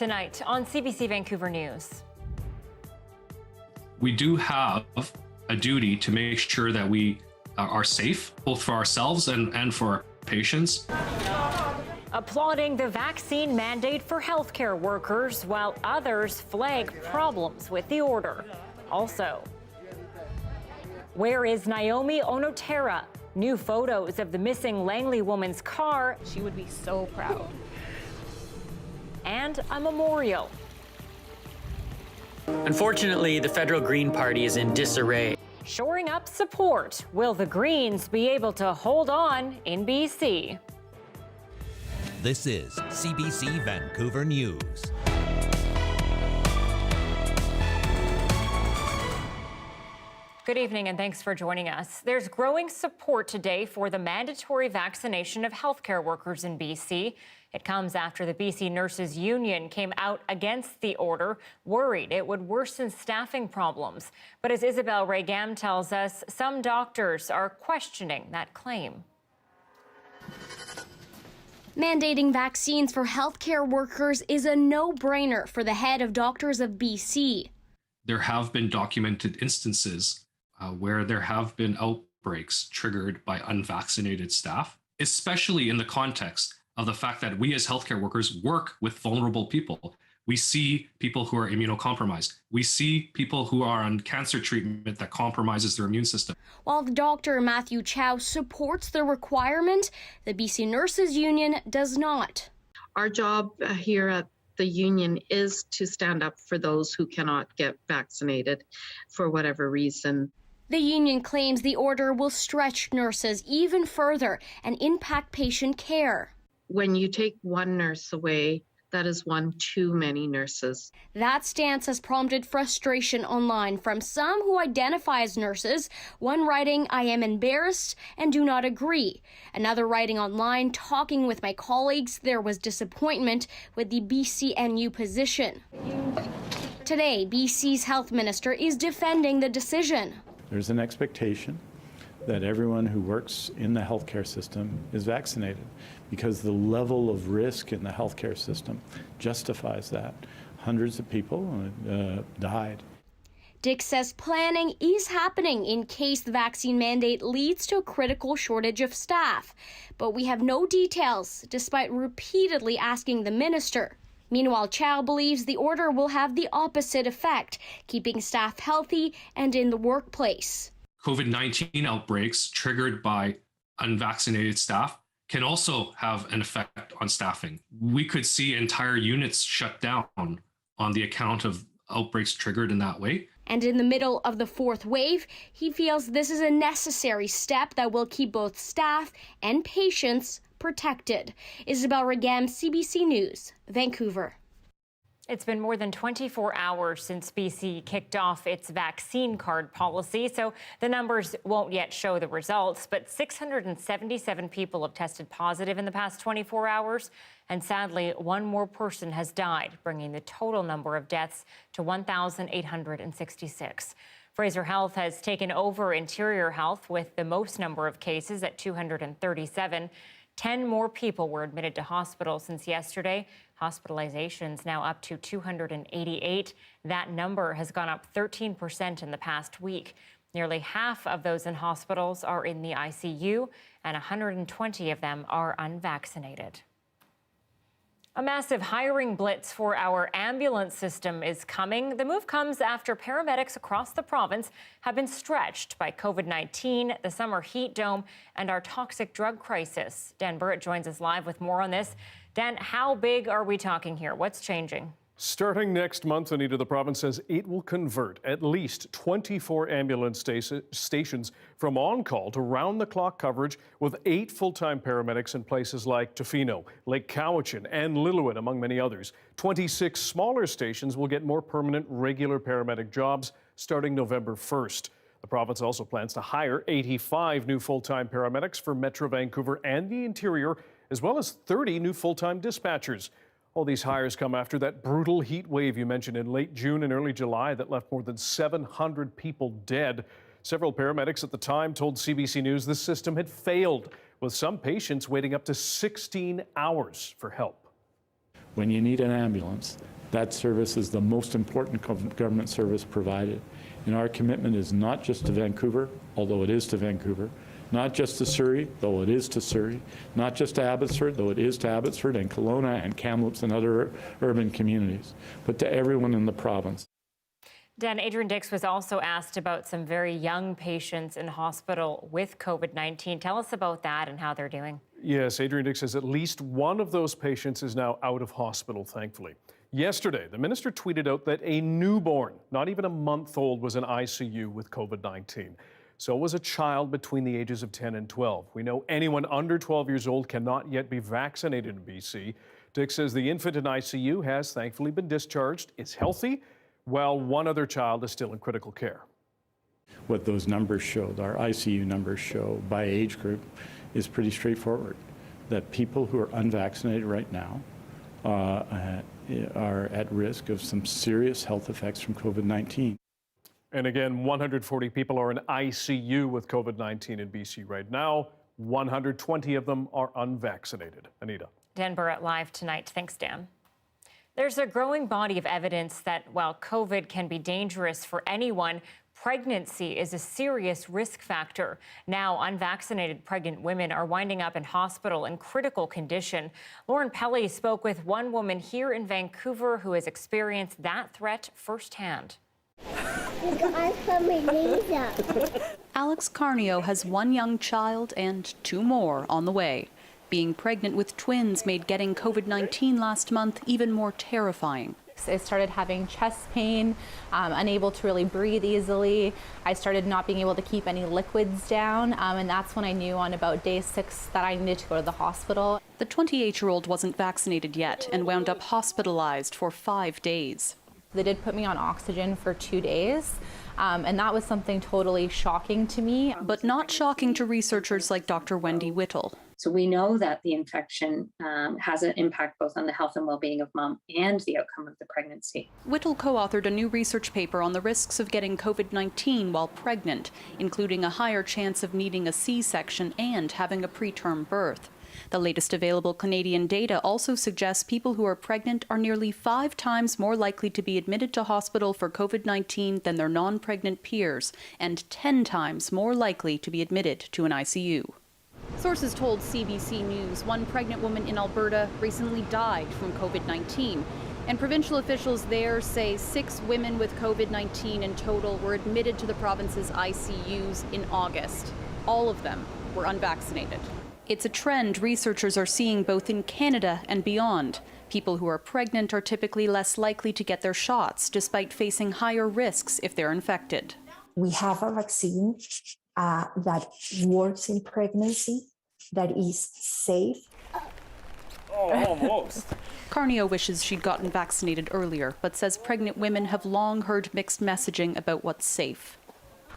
tonight on CBC Vancouver News. We do have a duty to make sure that we are safe, both for ourselves and for our patients. Applauding the vaccine mandate for healthcare workers while others flag problems with the order. Also, where is Naomi Onotera? New photos of the missing Langley woman's car. She would be so proud. And a memorial. Unfortunately, the federal Green Party is in disarray. Shoring up support. Will the Greens be able to hold on in BC? This is CBC Vancouver News. Good evening and thanks for joining us. There's growing support today for the mandatory vaccination of healthcare workers in BC. It comes after the BC Nurses Union came out against the order, worried it would worsen staffing problems. But as Isabel Reigam tells us, some doctors are questioning that claim. Mandating vaccines for healthcare workers is a no-brainer for the head of Doctors of BC. There have been documented instances where there have been outbreaks triggered by unvaccinated staff, especially in the context of the fact that we as healthcare workers work with vulnerable people. We see people who are immunocompromised. We see people who are on cancer treatment that compromises their immune system. While Dr. Matthew Chow supports the requirement, the BC Nurses Union does not. Our job here at the union is to stand up for those who cannot get vaccinated for whatever reason. The union claims the order will stretch nurses even further and impact patient care. When you take one nurse away, that is one too many nurses. That stance has prompted frustration online from some who identify as nurses, one writing, "I am embarrassed and do not agree." Another writing online, "Talking with my colleagues, there was disappointment with the BCNU position." Today, BC's health minister is defending the decision. There's an expectation that everyone who works in the healthcare system is vaccinated because the level of risk in the healthcare system justifies that. Hundreds of people died. Dick says planning is happening in case the vaccine mandate leads to a critical shortage of staff. But we have no details, despite repeatedly asking the minister. Meanwhile, Chow believes the order will have the opposite effect, keeping staff healthy and in the workplace. COVID-19 outbreaks triggered by unvaccinated staff can also have an effect on staffing. We could see entire units shut down on the account of outbreaks triggered in that way. And in the middle of the fourth wave, he feels this is a necessary step that will keep both staff and patients protected. Isabel Reigam, CBC News, Vancouver. It's been more than 24 hours since BC kicked off its vaccine card policy, so the numbers won't yet show the results, but 677 people have tested positive in the past 24 hours, and sadly, one more person has died, bringing the total number of deaths to 1,866. Fraser Health has taken over Interior Health with the most number of cases at 237. 10 more people were admitted to hospital since yesterday. Hospitalizations now up to 288. That number has gone up 13% in the past week. Nearly half of those in hospitals are in the ICU, and 120 of them are unvaccinated. A massive hiring blitz for our ambulance system is coming. The move comes after paramedics across the province have been stretched by COVID-19, the summer heat dome, and our toxic drug crisis. Dan Burrett joins us live with more on this. Dan, how big are we talking here? What's changing? Starting next month, Anita, the province says it will convert at least 24 ambulance stations from on-call to round-the-clock coverage with 8 full-time paramedics in places like Tofino, Lake Cowichan, and Lillooet, among many others. 26 smaller stations will get more permanent, regular paramedic jobs starting November 1st. The province also plans to hire 85 new full-time paramedics for Metro Vancouver and the Interior, as well as 30 new full-time dispatchers. All these hires come after that brutal heat wave you mentioned in late June and early July that left more than 700 people dead. Several paramedics at the time told CBC News the system had failed, with some patients waiting up to 16 hours for help. when you need an ambulance, that service is the most important government service provided. And our commitment is not just to Vancouver, although it is to Vancouver, not just to Surrey, though it is to Surrey, not just to Abbotsford, though it is to Abbotsford and Kelowna and Kamloops and other urban communities, but to everyone in the province. Dan, Adrian Dix was also asked about some very young patients in hospital with COVID-19. Tell us about that and how they're doing. Yes, Adrian Dix says at least one of those patients is now out of hospital, thankfully. Yesterday, the minister tweeted out that a newborn, not even a month old, was in ICU with COVID-19. So was a child between the ages of 10 and 12. We know anyone under 12 years old cannot yet be vaccinated in BC. Dix says the infant in ICU has thankfully been discharged, is healthy, while one other child is still in critical care. What those numbers show, our ICU numbers show by age group, is pretty straightforward. That people who are unvaccinated right now are at risk of some serious health effects from COVID-19. And again, 140 people are in ICU with COVID-19 in BC right now. 120 of them are unvaccinated. Anita. Dan Burrett live tonight. Thanks, Dan. There's a growing body of evidence that while COVID can be dangerous for anyone, pregnancy is a serious risk factor. Now, unvaccinated pregnant women are winding up in hospital in critical condition. Lauren Pelly spoke with one woman here in Vancouver who has experienced that threat firsthand. Alex Carnio has one young child and two more on the way. Being pregnant with twins made getting COVID-19 last month even more terrifying. I started having chest pain, unable to really breathe easily. I started not being able to keep any liquids down, and that's when I knew on about day 6 that I needed to go to the hospital. The 28-year-old wasn't vaccinated yet and wound up hospitalized for 5 days. They did put me on oxygen for 2 days, and that was something totally shocking to me. But not shocking to researchers like Dr. Wendy Whittle. So we know that the infection has an impact both on the health and well-being of mom and the outcome of the pregnancy. Whittle co-authored a new research paper on the risks of getting COVID-19 while pregnant, including a higher chance of needing a C-section and having a preterm birth. The latest available Canadian data also suggests people who are pregnant are nearly 5 times more likely to be admitted to hospital for COVID-19 than their non-pregnant peers, and 10 times more likely to be admitted to an ICU. Sources told CBC News one pregnant woman in Alberta recently died from COVID-19. And provincial officials there say 6 women with COVID-19 in total were admitted to the province's ICUs in August. All of them were unvaccinated. It's a trend researchers are seeing both in Canada and beyond. People who are pregnant are typically less likely to get their shots, despite facing higher risks if they're infected. We have a vaccine that works in pregnancy, that is safe. Oh, almost. Carnio wishes she'd gotten vaccinated earlier, but says pregnant women have long heard mixed messaging about what's safe.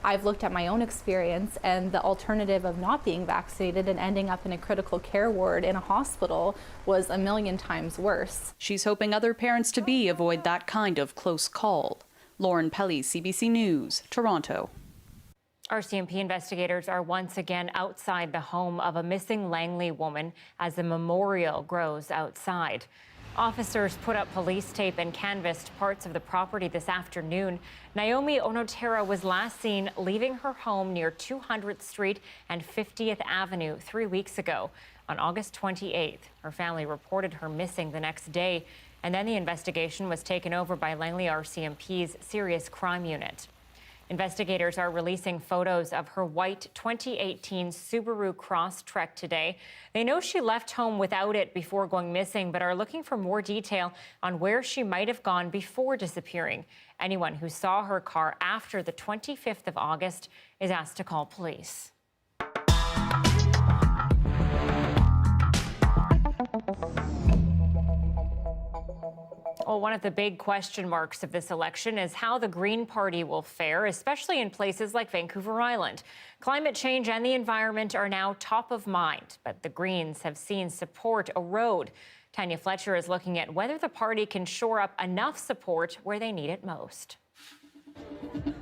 I've looked at my own experience, and the alternative of not being vaccinated and ending up in a critical care ward in a hospital was a million times worse. She's hoping other parents-to-be avoid that kind of close call. Lauren Pelly, CBC News, Toronto. RCMP investigators are once again outside the home of a missing Langley woman as the memorial grows outside. Officers put up police tape and canvassed parts of the property this afternoon. Naomi Onotera was last seen leaving her home near 200th Street and 50th Avenue 3 weeks ago. On August 28th, her family reported her missing the next day, and then the investigation was taken over by Langley RCMP's Serious Crime Unit. Investigators are releasing photos of her white 2018 Subaru Crosstrek today. They know she left home without it before going missing, but are looking for more detail on where she might have gone before disappearing. Anyone who saw her car after the 25th of August is asked to call police. Well, one of the big question marks of this election is how the Green Party will fare, especially in places like Vancouver Island. Climate change and the environment are now top of mind, but the Greens have seen support erode. Tanya Fletcher is looking at whether the party can shore up enough support where they need it most.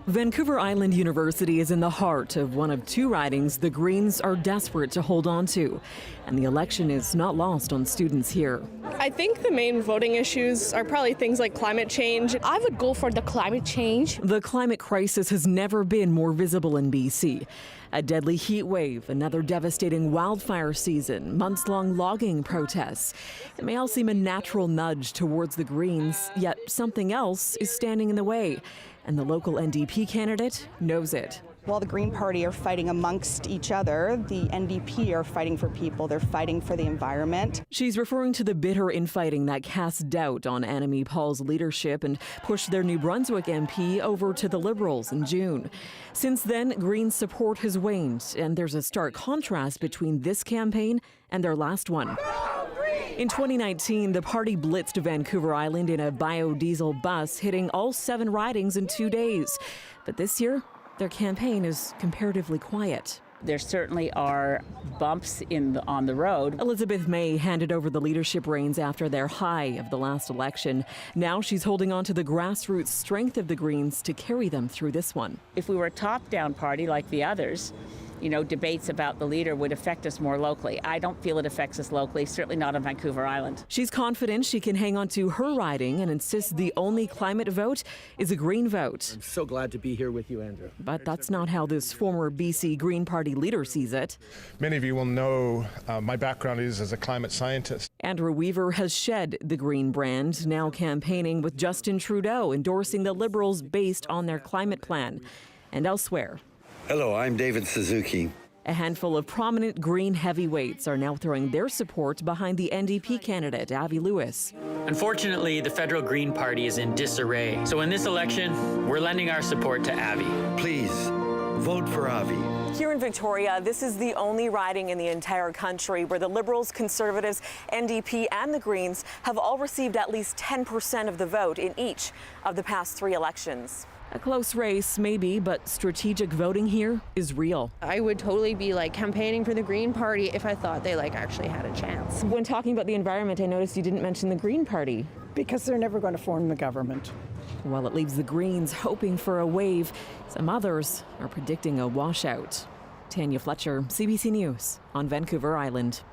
Vancouver Island University is in the heart of one of two ridings the Greens are desperate to hold on to, and the election is not lost on students here. I think the main voting issues are probably things like climate change. I would go for the climate change. The climate crisis has never been more visible in BC. A deadly heat wave, another devastating wildfire season, months-long logging protests. It may all seem a natural nudge towards the Greens, yet something else is standing in the way. And the local NDP candidate knows it. While the Green Party are fighting amongst each other, the NDP are fighting for people. They're fighting for the environment. She's referring to the bitter infighting that cast doubt on Annamie Paul's leadership and pushed their New Brunswick MP over to the Liberals in June. Since then, Green's support has waned, and there's a stark contrast between this campaign and their last one. In 2019, the party blitzed Vancouver Island in a biodiesel bus, hitting all 7 ridings in 2 days. But this year, their campaign is comparatively quiet. There certainly are bumps on the road. Elizabeth May handed over the leadership reins after their high of the last election. Now she's holding on to the grassroots strength of the Greens to carry them through this one. If we were a top-down party like the others, debates about the leader would affect us more locally. I don't feel it affects us locally, certainly not on Vancouver Island. She's confident she can hang on to her riding and insists the only climate vote is a Green vote. I'm so glad to be here with you, Andrew. But that's not how this former BC Green Party leader sees it. Many of you will know my background is as a climate scientist. Andrew Weaver has shed the Green brand, now campaigning with Justin Trudeau, endorsing the Liberals based on their climate plan. And elsewhere. Hello, I'm David Suzuki. A handful of prominent Green heavyweights are now throwing their support behind the NDP candidate, Avi Lewis. Unfortunately, the federal Green Party is in disarray. So in this election, we're lending our support to Avi. Please, vote for Avi. Here in Victoria, this is the only riding in the entire country where the Liberals, Conservatives, NDP, and the Greens have all received at least 10% of the vote in each of the past 3 elections. A close race, maybe, but strategic voting here is real. I would totally be campaigning for the Green Party if I thought they actually had a chance. When talking about the environment, I noticed you didn't mention the Green Party. Because they're never going to form the government. While it leaves the Greens hoping for a wave, some others are predicting a washout. Tanya Fletcher, CBC News on Vancouver Island.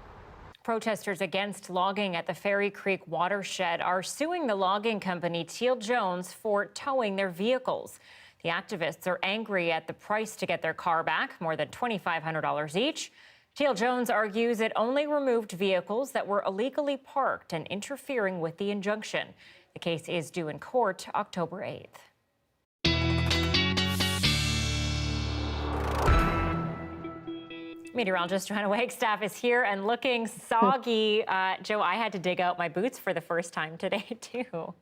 Protesters against logging at the Fairy Creek watershed are suing the logging company Teal Jones for towing their vehicles. The activists are angry at the price to get their car back, more than $2,500 each. Teal Jones argues it only removed vehicles that were illegally parked and interfering with the injunction. The case is due in court October 8th. Meteorologist Johanna Wagstaffe is here and looking soggy. Joe, I had to dig out my boots for the first time today, too.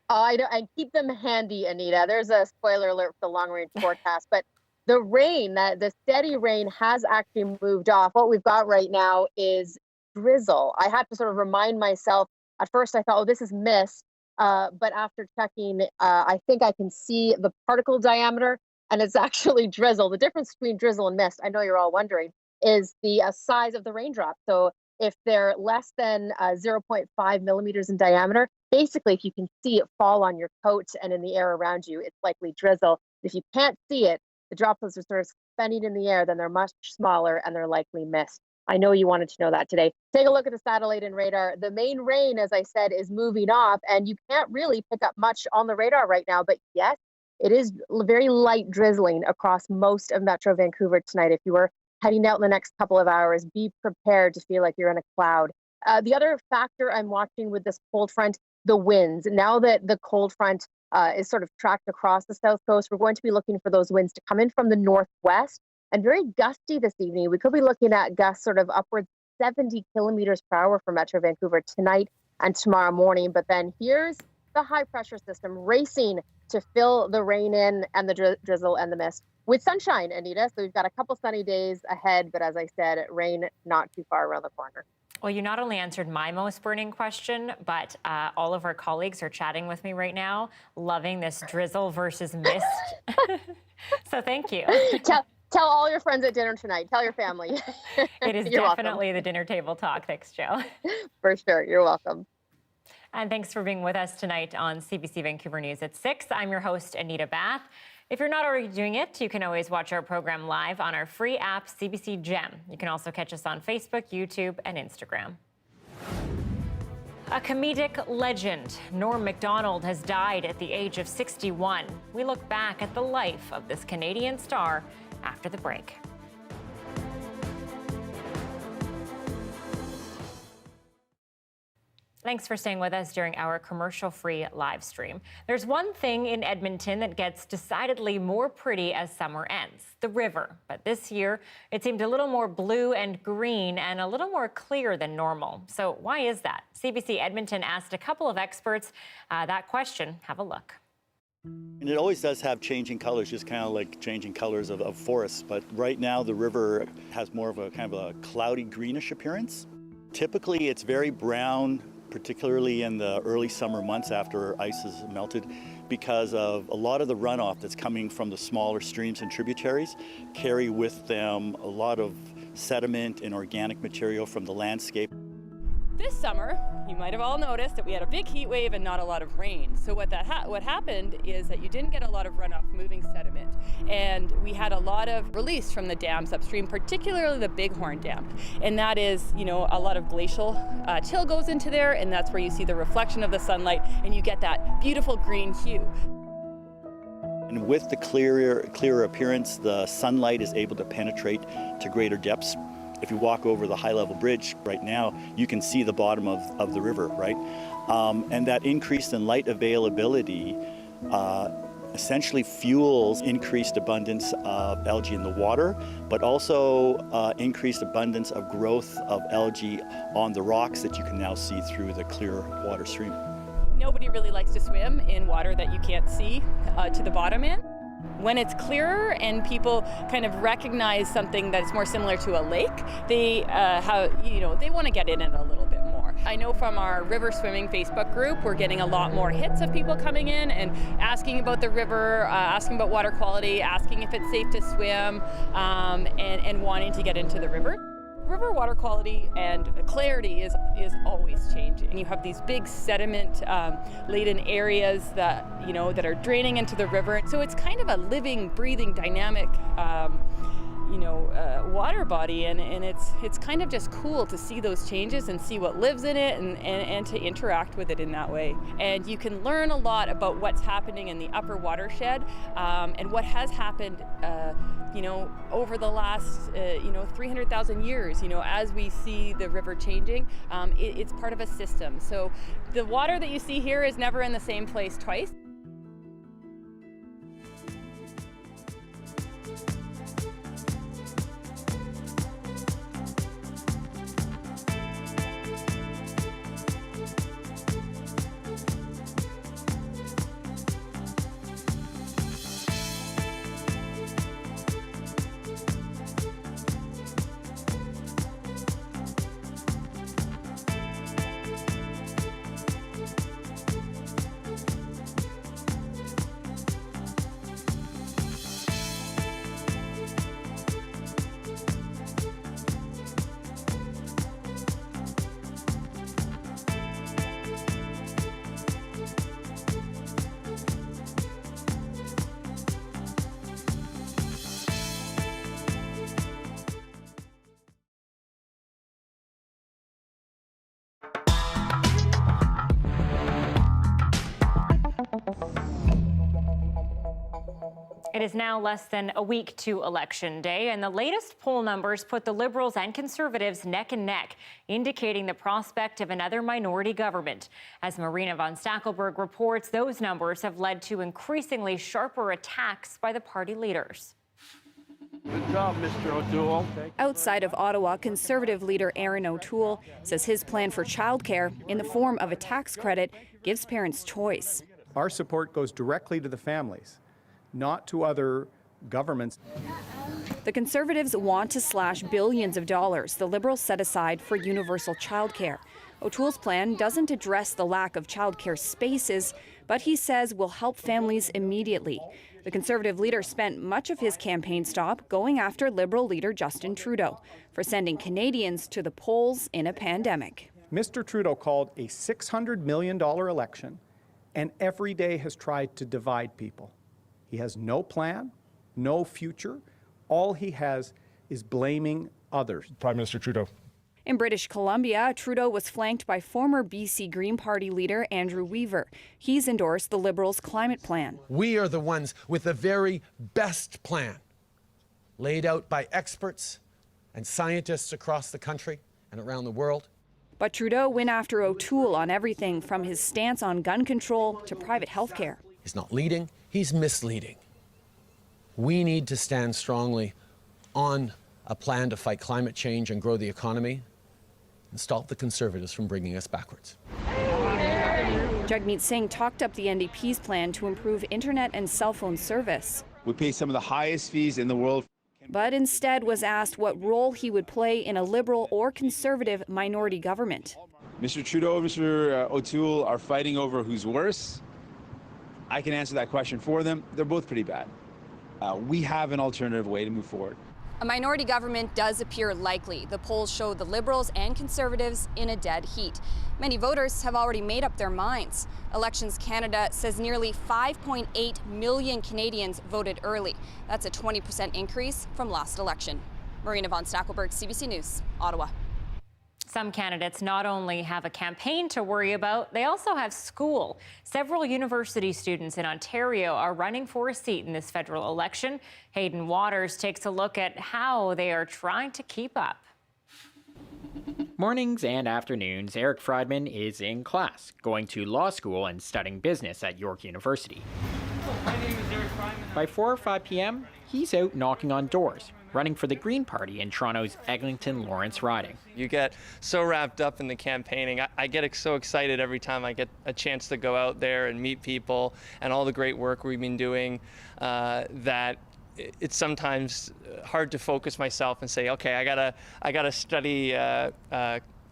I keep them handy, Anita. There's a spoiler alert for the long-range forecast, but the rain, the steady rain has actually moved off. What we've got right now is drizzle. I had to sort of remind myself. At first, I thought, oh, this is mist. But after checking, I think I can see the particle diameter. And it's actually drizzle. The difference between drizzle and mist, I know you're all wondering, is the size of the raindrop. So if they're less than 0.5 millimeters in diameter, basically, if you can see it fall on your coat and in the air around you, it's likely drizzle. If you can't see it, the droplets are sort of spinning in the air, then they're much smaller and they're likely mist. I know you wanted to know that today. Take a look at the satellite and radar. The main rain, as I said, is moving off, and you can't really pick up much on the radar right now, but yes, it is very light drizzling across most of Metro Vancouver tonight. If you were heading out in the next couple of hours, be prepared to feel like you're in a cloud. The other factor I'm watching with this cold front, the winds. Now that the cold front is sort of tracked across the south coast, we're going to be looking for those winds to come in from the northwest and very gusty this evening. We could be looking at gusts sort of upwards 70 kilometers per hour for Metro Vancouver tonight and tomorrow morning. But then here's the high pressure system racing to fill the rain in and the drizzle and the mist with sunshine, Anita. So we've got a couple sunny days ahead, but as I said, rain not too far around the corner. Well, you not only answered my most burning question, but all of our colleagues are chatting with me right now, loving this drizzle versus mist. So thank you. Tell all your friends at dinner tonight. Tell your family. It is definitely the dinner table talk. Thanks, Joe. For sure. You're welcome. And thanks for being with us tonight on CBC Vancouver News at 6. I'm your host, Anita Bathe. If you're not already doing it, you can always watch our program live on our free app, CBC Gem. You can also catch us on Facebook, YouTube, and Instagram. A comedic legend, Norm Macdonald, has died at the age of 61. We look back at the life of this Canadian star after the break. Thanks for staying with us during our commercial-free live stream. There's one thing in Edmonton that gets decidedly more pretty as summer ends, the river. But this year, it seemed a little more blue and green and a little more clear than normal. So why is that? CBC Edmonton asked a couple of experts that question. Have a look. And it always does have changing colors, just kind of like changing colors of forests. But right now, the river has more of a kind of a cloudy greenish appearance. Typically, it's very brown, particularly in the early summer months after ice has melted, because of a lot of the runoff that's coming from the smaller streams and tributaries carry with them a lot of sediment and organic material from the landscape. This summer, you might have all noticed that we had a big heat wave and not a lot of rain. So what happened is that you didn't get a lot of runoff moving sediment, and we had a lot of release from the dams upstream, particularly the Bighorn Dam. And that is, a lot of glacial chill goes into there, and that's where you see the reflection of the sunlight, and you get that beautiful green hue. And with the clearer appearance, the sunlight is able to penetrate to greater depths. If you walk over the high-level bridge right now, you can see the bottom of the river, right? And that increase in light availability essentially fuels increased abundance of algae in the water, but also increased abundance of growth of algae on the rocks that you can now see through the clear water stream. Nobody really likes to swim in water that you can't see to the bottom in. When it's clearer and people kind of recognize something that's more similar to a lake, they want to get in it a little bit more. I know from our river swimming Facebook group, we're getting a lot more hits of people coming in and asking about the river, asking about water quality, asking if it's safe to swim, and wanting to get into the river. River water quality and clarity is always changing. And you have these big sediment laden areas that that are draining into the river. So it's kind of a living, breathing, dynamic water body, and it's kind of just cool to see those changes and see what lives in it and to interact with it in that way. And you can learn a lot about what's happening in the upper watershed and what has happened over the last 300,000 years. As we see the river changing, it's part of a system. So the water that you see here is never in the same place twice. It is now less than a week to Election Day, and the latest poll numbers put the Liberals and Conservatives neck and neck, indicating the prospect of another minority government. As Marina von Stackelberg reports, those numbers have led to increasingly sharper attacks by the party leaders. Good job, Mr. O'Toole. Outside of Ottawa, Conservative leader Aaron O'Toole says his plan for childcare, in the form of a tax credit, gives parents choice. Our support goes directly to the families, not to other governments. The Conservatives want to slash billions of dollars the Liberals set aside for universal childcare. O'Toole's plan doesn't address the lack of childcare spaces, but he says will help families immediately. The Conservative leader spent much of his campaign stop going after Liberal leader Justin Trudeau for sending Canadians to the polls in a pandemic. Mr. Trudeau called a $600 million election and every day has tried to divide people. He has no plan, no future. All he has is blaming others. Prime Minister Trudeau. In British Columbia, Trudeau was flanked by former BC Green Party leader Andrew Weaver. He's endorsed the Liberals' climate plan. We are the ones with the very best plan, laid out by experts and scientists across the country and around the world. But Trudeau went after O'Toole on everything from his stance on gun control to private health care. He's not leading, he's misleading. We need to stand strongly on a plan to fight climate change and grow the economy and stop the Conservatives from bringing us backwards. Jagmeet Singh talked up the NDP's plan to improve internet and cell phone service. We pay some of the highest fees in the world. But instead was asked what role he would play in a Liberal or Conservative minority government. Mr. Trudeau and Mr. O'Toole are fighting over who's worse. I can answer that question for them. They're both pretty bad. We have an alternative way to move forward. A minority government does appear likely. The polls show the Liberals and Conservatives in a dead heat. Many voters have already made up their minds. Elections Canada says nearly 5.8 million Canadians voted early. That's a 20% increase from last election. Marina von Stackelberg, CBC News, Ottawa. Some candidates not only have a campaign to worry about, they also have school. Several university students in Ontario are running for a seat in this federal election. Hayden Waters takes a look at how they are trying to keep up. Mornings and afternoons, Eric Friedman is in class, going to law school and studying business at York University. My name is Eric Friedman. By 4 or 5 p.m., he's out knocking on doors, running for the Green Party in Toronto's Eglinton-Lawrence riding. You get so wrapped up in the campaigning. I get so excited every time I get a chance to go out there and meet people and all the great work we've been doing that it's sometimes hard to focus myself and say, okay, I gotta study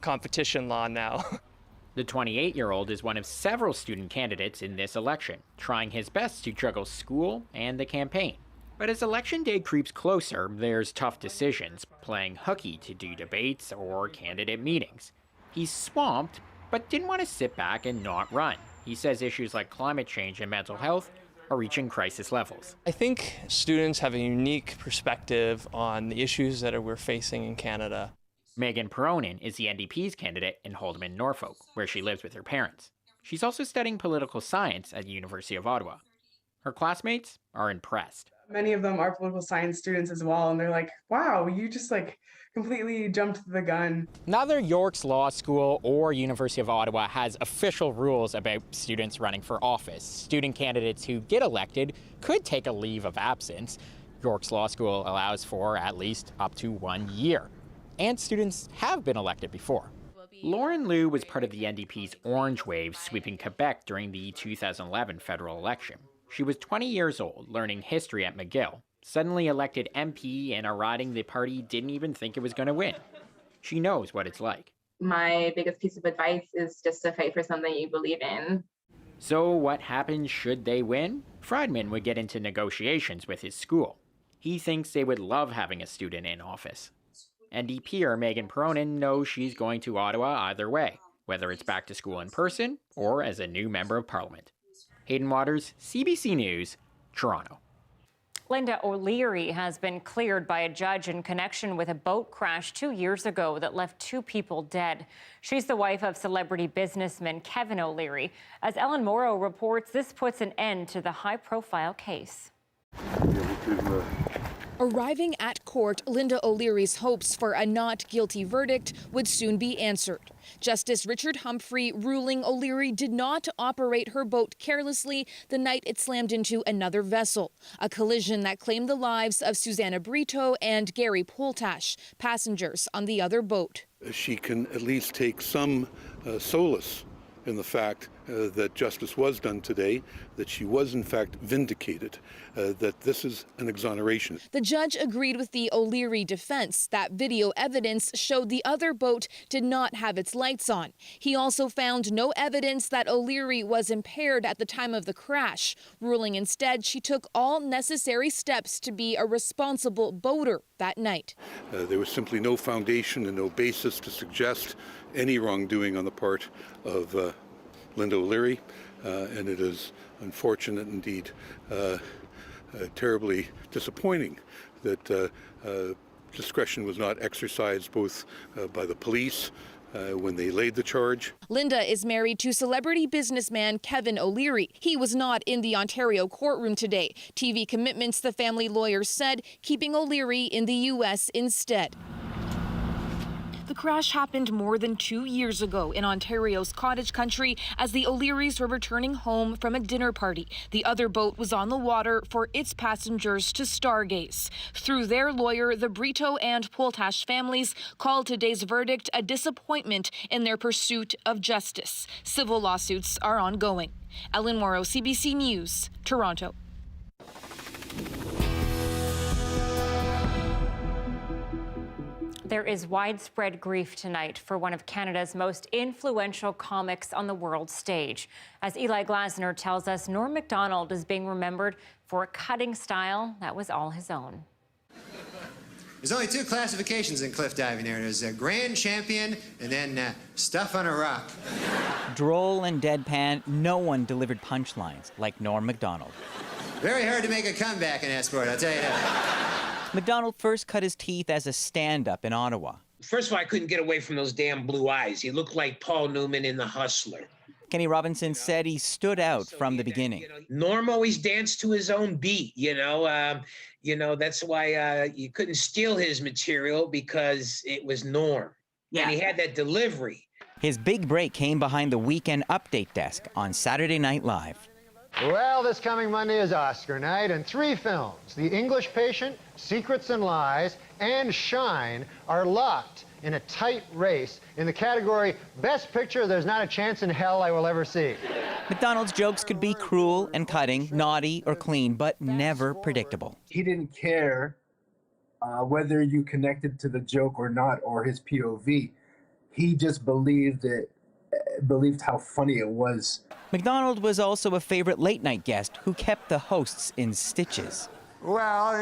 competition law now. The 28-year-old is one of several student candidates in this election, trying his best to juggle school and the campaign. But as election day creeps closer, there's tough decisions, playing hooky to do debates or candidate meetings. He's swamped, but didn't want to sit back and not run. He says issues like climate change and mental health are reaching crisis levels. I think students have a unique perspective on the issues that we're facing in Canada. Megan Peronin is the NDP's candidate in Haldimand, Norfolk, where she lives with her parents. She's also studying political science at the University of Ottawa. Her classmates are impressed. Many of them are political science students as well, and they're like, wow, you just completely jumped the gun. Neither York's Law School or University of Ottawa has official rules about students running for office. Student candidates who get elected could take a leave of absence. York's Law School allows for at least up to 1 year. And students have been elected before. Lauren Liu was part of the NDP's Orange Wave sweeping Quebec during the 2011 federal election. She was 20 years old, learning history at McGill, suddenly elected MP in a riding the party didn't even think it was going to win. She knows what it's like. My biggest piece of advice is just to fight for something you believe in. So what happens should they win? Friedman would get into negotiations with his school. He thinks they would love having a student in office. NDPer Megan Peronin knows she's going to Ottawa either way, whether it's back to school in person or as a new member of parliament. Hayden Waters, CBC News, Toronto. Linda O'Leary has been cleared by a judge in connection with a boat crash 2 years ago that left 2 people dead. She's the wife of celebrity businessman Kevin O'Leary. As Ellen Morrow reports, this puts an end to the high-profile case. Arriving at court, Linda O'Leary's hopes for a not guilty verdict would soon be answered. Justice Richard Humphrey ruling O'Leary did not operate her boat carelessly the night it slammed into another vessel, a collision that claimed the lives of Susanna Breton and Gary Poltash, passengers on the other boat. She can at least take some solace in the fact that justice was done today, that she was in fact vindicated, that this is an exoneration. The judge agreed with the O'Leary defense that video evidence showed the other boat did not have its lights on. He also found no evidence that O'Leary was impaired at the time of the crash, ruling instead she took all necessary steps to be a responsible boater that night. There was simply no foundation and no basis to suggest any wrongdoing on the part of Linda O'Leary, and it is unfortunate indeed, terribly disappointing that discretion was not exercised both by the police when they laid the charge. Linda is married to celebrity businessman Kevin O'Leary. He was not in the Ontario courtroom today. TV commitments, the family lawyers said, keeping O'Leary in the U.S. instead. The crash happened more than 2 years ago in Ontario's cottage country as the O'Learys were returning home from a dinner party. The other boat was on the water for its passengers to stargaze. Through their lawyer, the Breton and Poultash families called today's verdict a disappointment in their pursuit of justice. Civil lawsuits are ongoing. Ellen Morrow, CBC News, Toronto. There is widespread grief tonight for one of Canada's most influential comics on the world stage. As Eli Glasner tells us, Norm Macdonald is being remembered for a cutting style that was all his own. There's only two classifications in cliff diving there. There's a grand champion and then stuff on a rock. Droll and deadpan, no one delivered punchlines like Norm Macdonald. Very hard to make a comeback in that sport, I'll tell you that. Macdonald first cut his teeth as a stand-up in Ottawa. First of all, I couldn't get away from those damn blue eyes. He looked like Paul Newman in The Hustler. Kenny Robinson said he stood out from the beginning. Norm always danced to his own beat, that's why you couldn't steal his material because it was Norm. Yeah. And he had that delivery. His big break came behind the Weekend Update desk on Saturday Night Live. Well, this coming Monday is Oscar night, and 3 films, The English Patient, Secrets and Lies, and Shine, are locked in a tight race in the category Best Picture There's Not a Chance in Hell I Will Ever See. Macdonald's jokes could be cruel and cutting, naughty or clean, but never predictable. He didn't care whether you connected to the joke or not, or his POV. He just believed how funny it was. Macdonald was also a favorite late-night guest who kept the hosts in stitches. Well,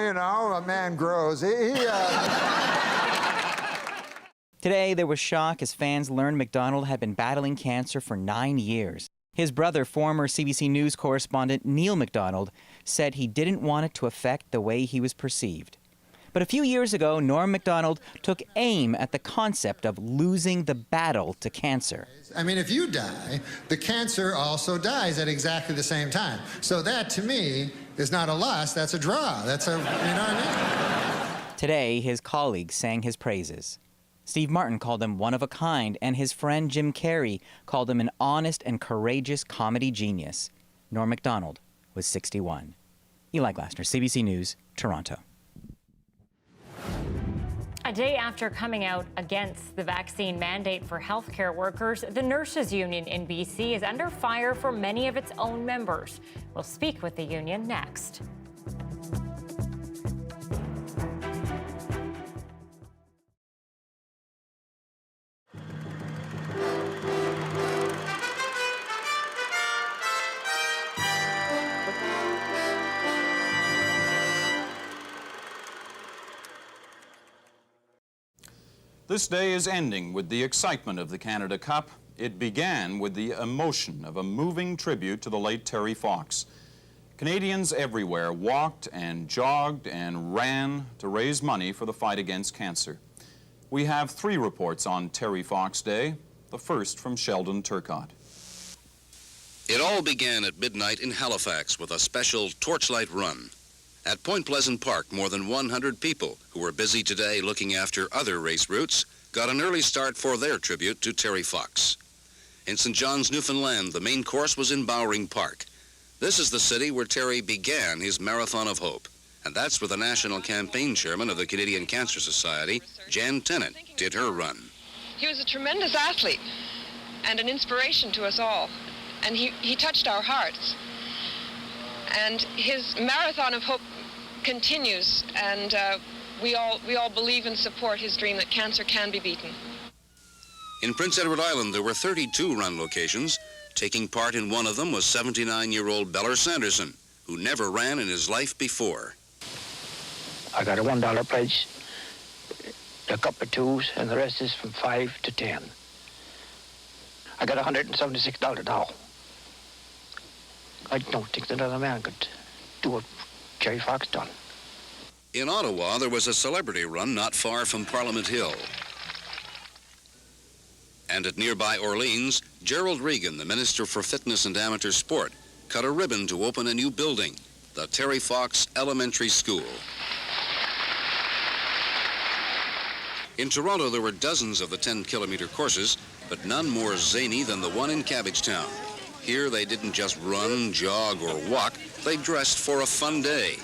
a man grows. Today, there was shock as fans learned Macdonald had been battling cancer for 9 years. His brother, former CBC News correspondent Neil Macdonald, said he didn't want it to affect the way he was perceived. But a few years ago, Norm Macdonald took aim at the concept of losing the battle to cancer. I mean, if you die, the cancer also dies at exactly the same time. So that, to me, is not a loss, that's a draw. That's a, you know what I mean? Today, his colleagues sang his praises. Steve Martin called him one of a kind, and his friend Jim Carrey called him an honest and courageous comedy genius. Norm Macdonald was 61. Eli Glasner, CBC News, Toronto. A day after coming out against the vaccine mandate for healthcare workers, the Nurses Union in BC is under fire for many of its own members. We'll speak with the union next. This day is ending with the excitement of the Canada Cup. It began with the emotion of a moving tribute to the late Terry Fox. Canadians everywhere walked and jogged and ran to raise money for the fight against cancer. We have 3 reports on Terry Fox Day, the first from Sheldon Turcotte. It all began at midnight in Halifax with a special torchlight run. At Point Pleasant Park, more than 100 people who were busy today looking after other race routes got an early start for their tribute to Terry Fox. In St. John's, Newfoundland, the main course was in Bowring Park. This is the city where Terry began his Marathon of Hope, and that's where the national campaign chairman of the Canadian Cancer Society, Jan Tennant, did her run. He was a tremendous athlete and an inspiration to us all, and he touched our hearts. And his Marathon of Hope continues, and we all believe and support his dream that cancer can be beaten. In Prince Edward Island, there were 32 run locations. Taking part in one of them was 79-year-old Beller Sanderson, who never ran in his life before. I got a $1 pledge, a couple of 2s, and the rest is from 5 to 10. I got $176 now. I don't think that another man could do what Terry Fox done. In Ottawa, there was a celebrity run not far from Parliament Hill. And at nearby Orleans, Gerald Regan, the Minister for Fitness and Amateur Sport, cut a ribbon to open a new building, the Terry Fox Elementary School. In Toronto, there were dozens of the 10-kilometer courses, but none more zany than the one in Cabbagetown. Here, they didn't just run, jog, or walk. They dressed for a fun day.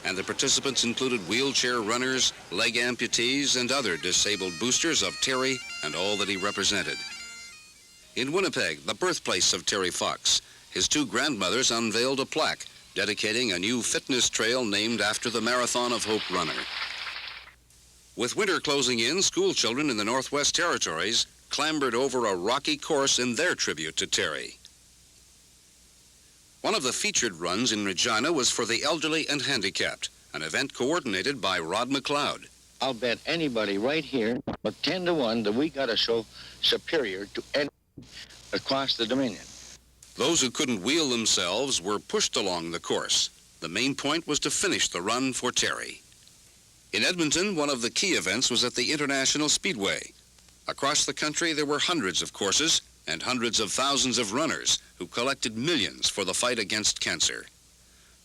And the participants included wheelchair runners, leg amputees, and other disabled boosters of Terry and all that he represented. In Winnipeg, the birthplace of Terry Fox, his two grandmothers unveiled a plaque dedicating a new fitness trail named after the Marathon of Hope runner. With winter closing in, school children in the Northwest Territories clambered over a rocky course in their tribute to Terry. One of the featured runs in Regina was for the elderly and handicapped, an event coordinated by Rod McLeod. I'll bet anybody right here, but 10 to 1, that we got a show superior to any across the Dominion. Those who couldn't wheel themselves were pushed along the course. The main point was to finish the run for Terry. In Edmonton, one of the key events was at the International Speedway. Across the country, there were hundreds of courses and hundreds of thousands of runners who collected millions for the fight against cancer.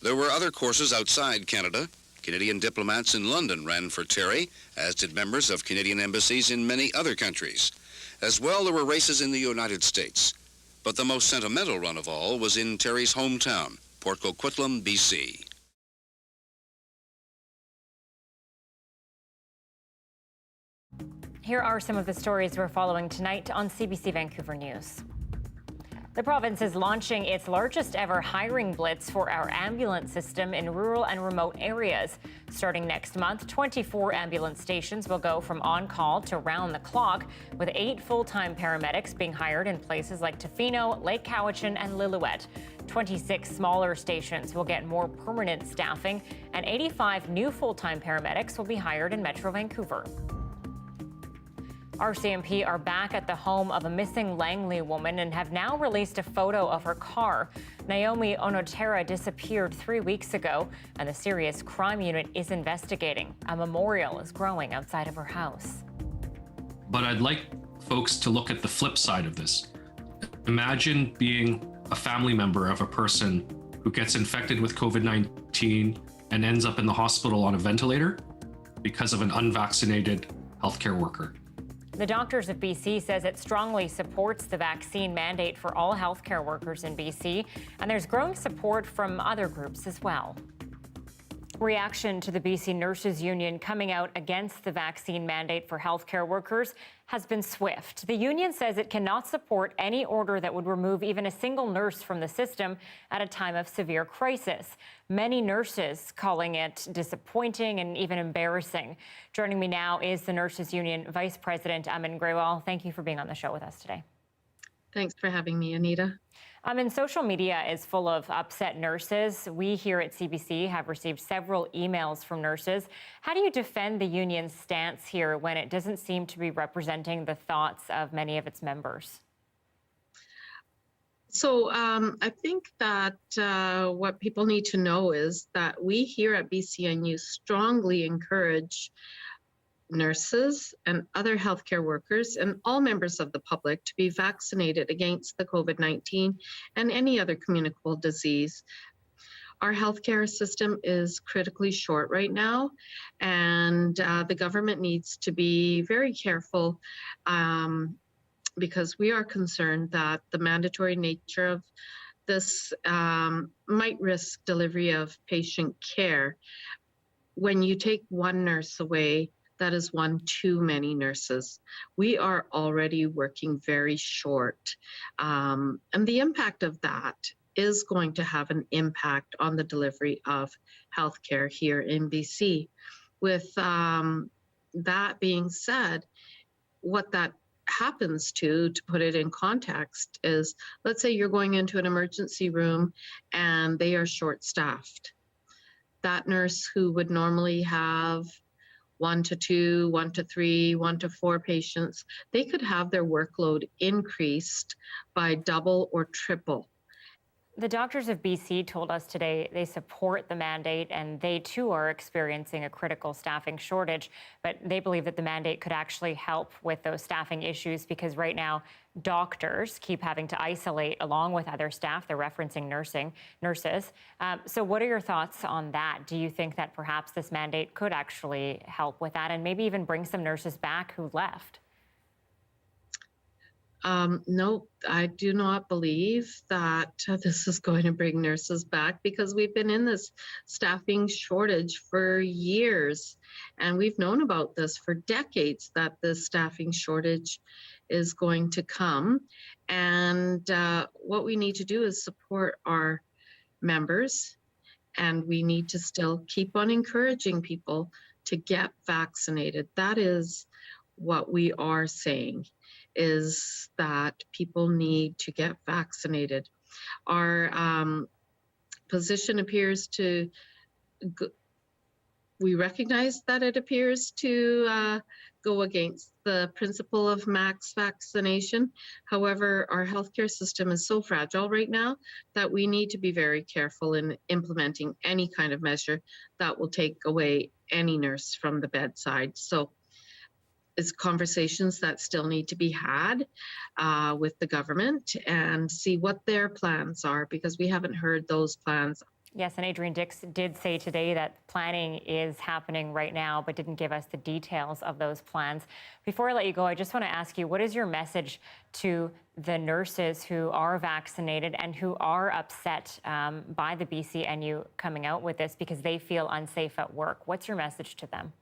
There were other courses outside Canada. Canadian diplomats in London ran for Terry, as did members of Canadian embassies in many other countries. As well, there were races in the United States. But the most sentimental run of all was in Terry's hometown, Port Coquitlam, BC. Here are some of the stories we're following tonight on CBC Vancouver News. The province is launching its largest ever hiring blitz for our ambulance system in rural and remote areas. Starting next month, 24 ambulance stations will go from on-call to round-the-clock, with 8 full-time paramedics being hired in places like Tofino, Lake Cowichan, and Lillooet. 26 smaller stations will get more permanent staffing, and 85 new full-time paramedics will be hired in Metro Vancouver. RCMP are back at the home of a missing Langley woman and have now released a photo of her car. Naomi Onotera disappeared 3 weeks ago, and the Serious Crime Unit is investigating. A memorial is growing outside of her house. But I'd like folks to look at the flip side of this. Imagine being a family member of a person who gets infected with COVID-19 and ends up in the hospital on a ventilator because of an unvaccinated healthcare worker. The Doctors of BC says it strongly supports the vaccine mandate for all healthcare workers in BC, and there's growing support from other groups as well. Reaction to the BC Nurses Union coming out against the vaccine mandate for healthcare workers has been swift. The union says it cannot support any order that would remove even a single nurse from the system at a time of severe crisis. Many nurses calling it disappointing and even embarrassing. Joining me now is the Nurses Union Vice President, Amin Grewal. Thank you for being on the show with us today. Thanks for having me, Anita. And social media is full of upset nurses. We here at CBC have received several emails from nurses. How do you defend the union's stance here when it doesn't seem to be representing the thoughts of many of its members? So I think that what people need to know is that we here at BCNU strongly encourage nurses and other healthcare workers and all members of the public to be vaccinated against the COVID-19 and any other communicable disease. Our healthcare system is critically short right now, and the government needs to be very careful because we are concerned that the mandatory nature of this might risk delivery of patient care. When you take one nurse away, that is one too many nurses. We are already working very short. And the impact of that is going to have an impact on the delivery of healthcare here in BC. With that being said, what that happens to put it in context, is let's say you're going into an emergency room and they are short-staffed. That nurse who would normally have 1 to 2, 1 to 3, 1 to 4 patients, they could have their workload increased by double or triple. The doctors of BC told us today they support the mandate and they too are experiencing a critical staffing shortage, but they believe that the mandate could actually help with those staffing issues because right now doctors keep having to isolate along with other staff. They're referencing nurses. So what are your thoughts on that? Do you think that perhaps this mandate could actually help with that and maybe even bring some nurses back who left? No, I do not believe that this is going to bring nurses back because we've been in this staffing shortage for years. And we've known about this for decades, that this staffing shortage is going to come. And what we need to do is support our members. And we need to still keep on encouraging people to get vaccinated. That is what we are saying, is that people need to get vaccinated. Our position appears to, we recognize that it appears to go against the principle of max vaccination. However, our healthcare system is so fragile right now that we need to be very careful in implementing any kind of measure that will take away any nurse from the bedside. So it's conversations that still need to be had with the government and see what their plans are, because we haven't heard those plans. Yes, and Adrian Dix did say today that planning is happening right now, but didn't give us the details of those plans. Before I let you go, I just want to ask you, what is your message to the nurses who are vaccinated and who are upset by the BCNU coming out with this because they feel unsafe at work? What's your message to them?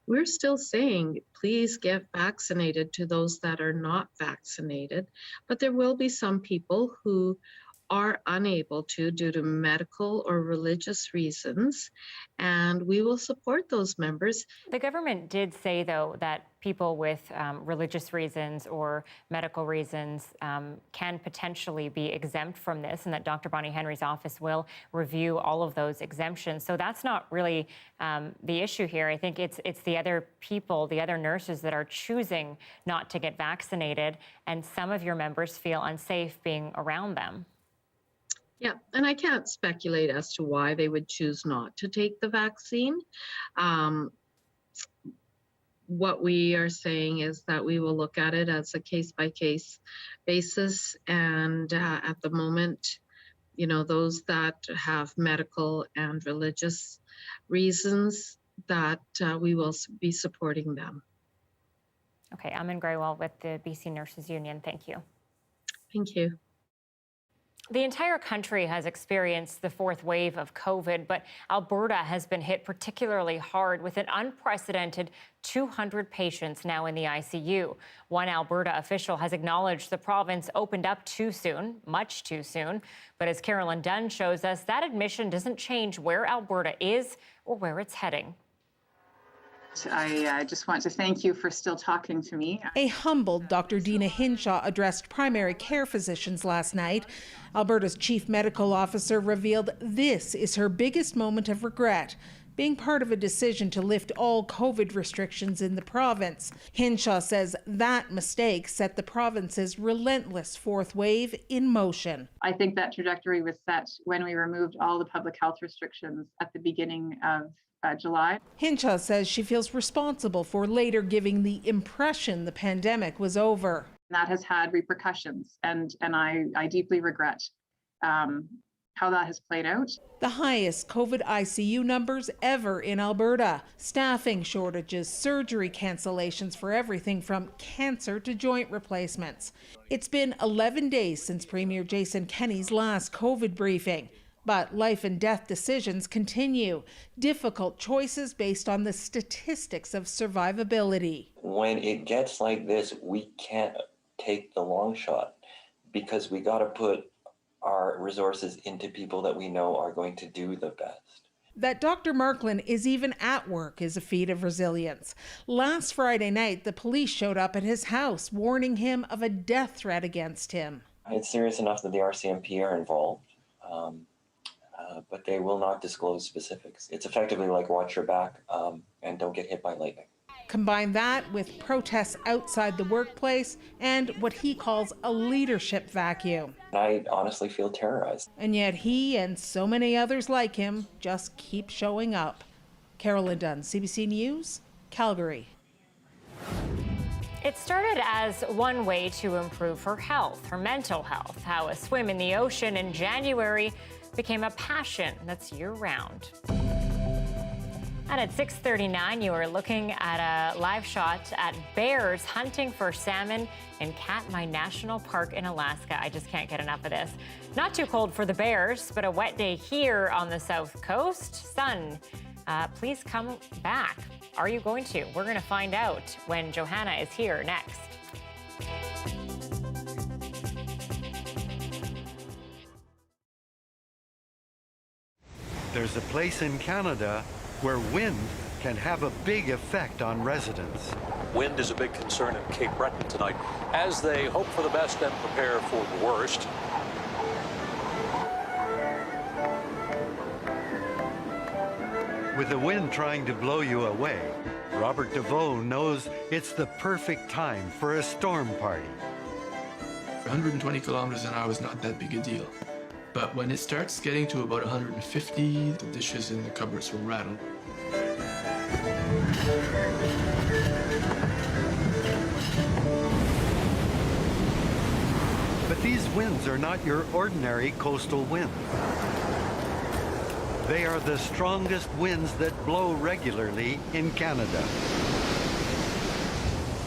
We're still saying, please get vaccinated to those that are not vaccinated, but there will be some people who are unable to due to medical or religious reasons, and we will support those members. The government did say, though, that people with religious reasons or medical reasons can potentially be exempt from this, and that Dr. Bonnie Henry's office will review all of those exemptions. So that's not really the issue here. I think it's the other people, the other nurses that are choosing not to get vaccinated, and some of your members feel unsafe being around them. Yeah, and I can't speculate as to why they would choose not to take the vaccine. What we are saying is that we will look at it as a case-by-case basis, and at the moment, you know, those that have medical and religious reasons, that we will be supporting them. Okay, I'm in Greywell with the BC Nurses Union. Thank you. Thank you. The entire country has experienced the fourth wave of COVID, but Alberta has been hit particularly hard with an unprecedented 200 patients now in the ICU. One Alberta official has acknowledged the province opened up too soon, much too soon. But as Carolyn Dunn shows us, that admission doesn't change where Alberta is or where it's heading. I just want to thank you for still talking to me. A humbled Dr. Dina Hinshaw addressed primary care physicians last night. Alberta's chief medical officer revealed this is her biggest moment of regret, being part of a decision to lift all COVID restrictions in the province. Hinshaw says that mistake set the province's relentless fourth wave in motion. I think that trajectory was set when we removed all the public health restrictions at the beginning of July. Hinshaw says she feels responsible for later giving the impression the pandemic was over. That has had repercussions, and I deeply regret how that has played out. The highest COVID ICU numbers ever in Alberta. Staffing shortages, surgery cancellations for everything from cancer to joint replacements. It's been 11 days since Premier Jason Kenney's last COVID briefing. But life and death decisions continue. Difficult choices based on the statistics of survivability. When it gets like this, we can't take the long shot because we got to put our resources into people that we know are going to do the best. That Dr. Marklin is even at work is a feat of resilience. Last Friday night, the police showed up at his house, warning him of a death threat against him. It's serious enough that the RCMP are involved. But they will not disclose specifics. It's effectively like watch your back and don't get hit by lightning. Combine that with protests outside the workplace and what he calls a leadership vacuum. I honestly feel terrorized. And yet he and so many others like him just keep showing up. Carolyn Dunn, CBC News, Calgary. It started as one way to improve her health, her mental health, how a swim in the ocean in January became a passion that's year-round. And at 6:39, you are looking at a live shot at bears hunting for salmon in Katmai National Park in Alaska. I just can't get enough of this. Not too cold for the bears, but a wet day here on the south coast. Sun, please come back. Are you going to? We're going to find out when Johanna is here next. There's a place in Canada where wind can have a big effect on residents. Wind is a big concern in Cape Breton tonight as they hope for the best and prepare for the worst. With the wind trying to blow you away, Robert DeVoe knows it's the perfect time for a storm party. 120 kilometers an hour is not that big a deal. But when it starts getting to about 150, the dishes in the cupboards will rattle. But these winds are not your ordinary coastal winds. They are the strongest winds that blow regularly in Canada.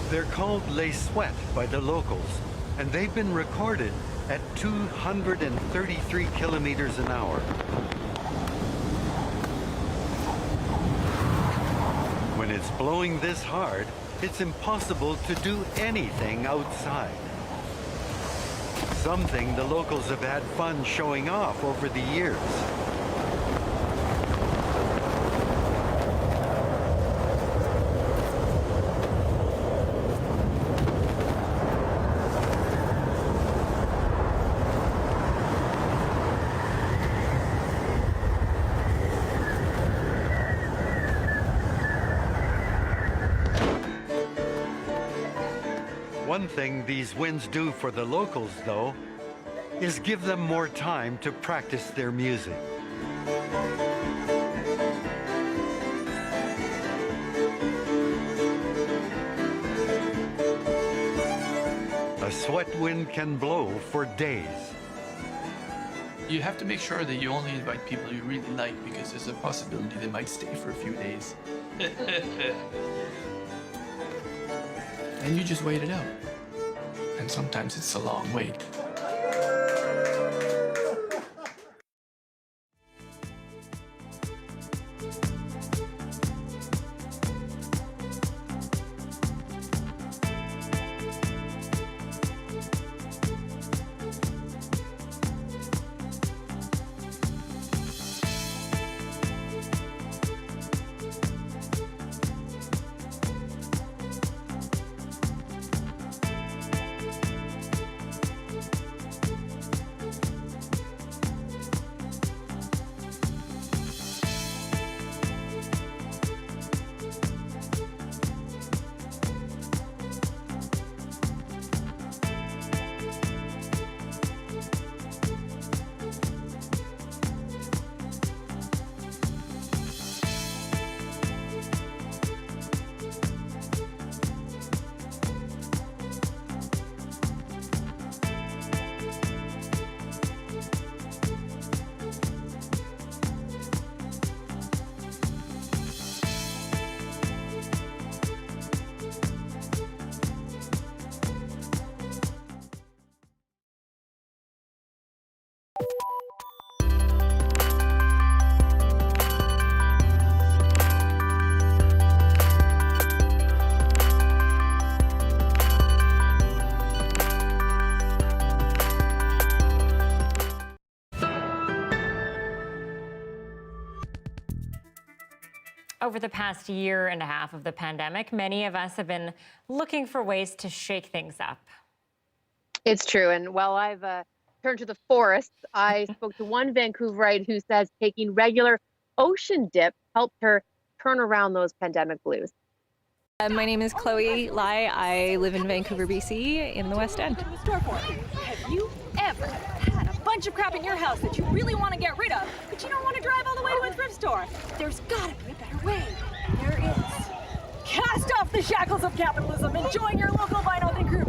They're called les Sept by the locals, and they've been recorded at 233 kilometers an hour. When it's blowing this hard, it's impossible to do anything outside. Something the locals have had fun showing off over the years. One thing these winds do for the locals, though, is give them more time to practice their music. A sweat wind can blow for days. You have to make sure that you only invite people you really like because there's a possibility they might stay for a few days. And you just wait it out. And sometimes it's a long wait. Over the past year and a half of the pandemic, many of us have been looking for ways to shake things up. It's true. And while I've turned to the forests, I spoke to one Vancouverite who says taking regular ocean dips helped her turn around those pandemic blues. My name is Chloe Lai. I live in Vancouver, BC, in the West End. Have you ever had a bunch of crap in your house that you really want to get rid of, but you don't want to drive all the way to a thrift store? There's gotta be a better way. There is. Cast off the shackles of capitalism and join your local buy nothing group.